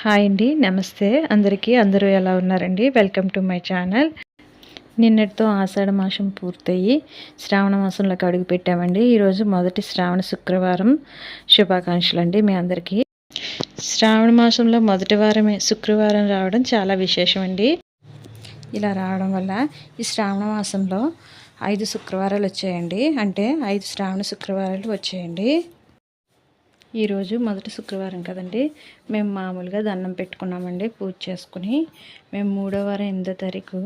Hi అండి, నమస్తే అందరికీ. అందరూ ఎలా ఉన్నారండి? Welcome to my channel. నిన్నటితో ఆషాఢ మాసం పూర్తయ్యి శ్రావణ మాసంలోకి అడుగు పెట్టామండి. ఈరోజు మొదటి శ్రావణ శుక్రవారం. శుభాకాంక్షలు అండి మీ అందరికీ. శ్రావణ మాసంలో మొదటి వారమే శుక్రవారం రావడం చాలా విశేషం అండి. ఇలా రావడం వల్ల ఈ శ్రావణ మాసంలో 5 శుక్రవారాలు వచ్చాయండి. అంటే 5 శ్రావణ శుక్రవారాలు వచ్చాయండి. ఈరోజు మొదటి శుక్రవారం కదండి. మేము మామూలుగా దండం పెట్టుకున్నామండి పూజ చేసుకుని. మేము 3వ వారం 8వ తారీఖు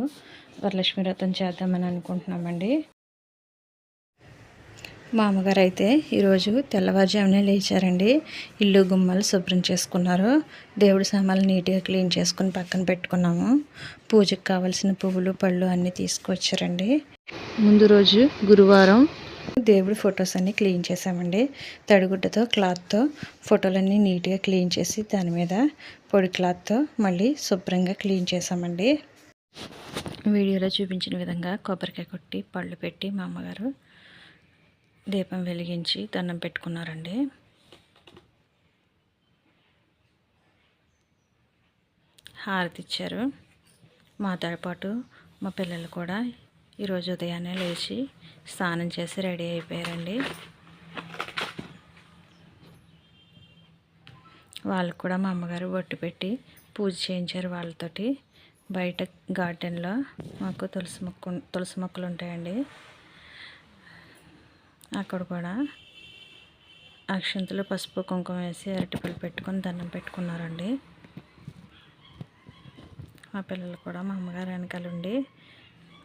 వరలక్ష్మి వ్రతం చేద్దామని అనుకుంటున్నామండి. మా అమ్మగారు అయితే ఈరోజు తెల్లవారుజామునే లేచారండి. ఇల్లు గుమ్మలు శుభ్రం చేసుకున్నారు. దేవుడి సామాన్లు నీట్గా క్లీన్ చేసుకుని పక్కన పెట్టుకున్నాము. పూజకు కావాల్సిన పువ్వులు పళ్ళు అన్నీ తీసుకొచ్చారండి. ముందు రోజు గురువారం దేవుడి ఫొటోస్ అన్నీ క్లీన్ చేసామండి. తడిగుడ్డతో క్లాత్తో ఫోటోలన్నీ నీట్గా క్లీన్ చేసి దాని మీద పొడి క్లాత్తో మళ్ళీ శుభ్రంగా క్లీన్ చేసామండి. వీడియోలో చూపించిన విధంగా కొబ్బరికాయ కొట్టి పళ్ళు పెట్టి మా అమ్మగారు దీపం వెలిగించి దండం పెట్టుకున్నారండి. హారతి ఇచ్చారు. మాతో పాటు మా పిల్లలు కూడా ఈరోజు ఉదయాన్నే లేచి స్నానం చేసి రెడీ అయిపోయారండి. వాళ్ళకు కూడా మా అమ్మగారు బొట్టు పెట్టి పూజ చేయించారు వాళ్ళతోటి. బయట గార్డెన్లో మాకు తులసి మొక్కలు ఉంటాయండి. అక్కడ కూడా అక్షంతలు పసుపు కుంకుమ వేసి అరటిపళ్ళు పెట్టుకొని దండం పెట్టుకున్నారండి. మా పిల్లలు కూడా మా అమ్మగారు వెనకాలండి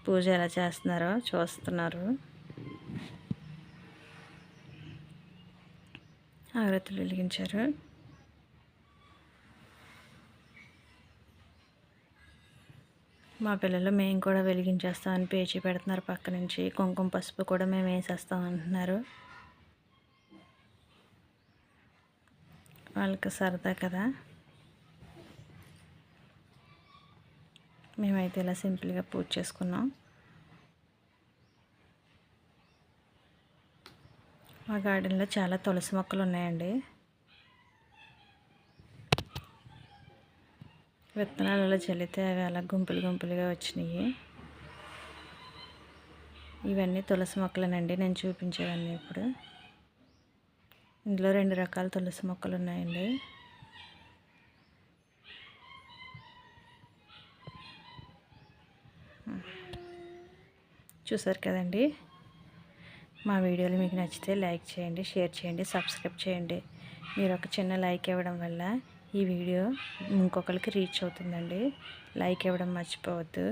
పూజ ఎలా చేస్తున్నారో చూస్తున్నారు. ఆరతులు వెలిగించారు. మా పిల్లలు మేము కూడా వెలిగించేస్తామని పేచీ పెడుతున్నారు. పక్క నుంచి కుంకుమ పసుపు కూడా మేము వేసేస్తాం అంటున్నారు. వాళ్ళకి సరదా కదా. మేమైతే ఇలా సింపుల్గా పూజ చేసుకున్నాం. మా గార్డెన్లో చాలా తులసి మొక్కలు ఉన్నాయండి. విత్తనాలు అలా చల్లితే అవి అలా గుంపులు గుంపులుగా వచ్చినాయి. ఇవన్నీ తులసి మొక్కలేనండి నేను చూపించేవన్నీ. ఇప్పుడు ఇందులో 2 రకాల తులసి మొక్కలు ఉన్నాయండి. చూసారు కదండి. మా వీడియోలు మీకు నచ్చితే లైక్ చేయండి, షేర్ చేయండి, సబ్స్క్రైబ్ చేయండి. మీరు ఒక చిన్న లైక్ ఇవ్వడం వల్ల ఈ వీడియో ఇంకొకరికి రీచ్ అవుతుందండి. లైక్ ఇవ్వడం మర్చిపోవద్దు.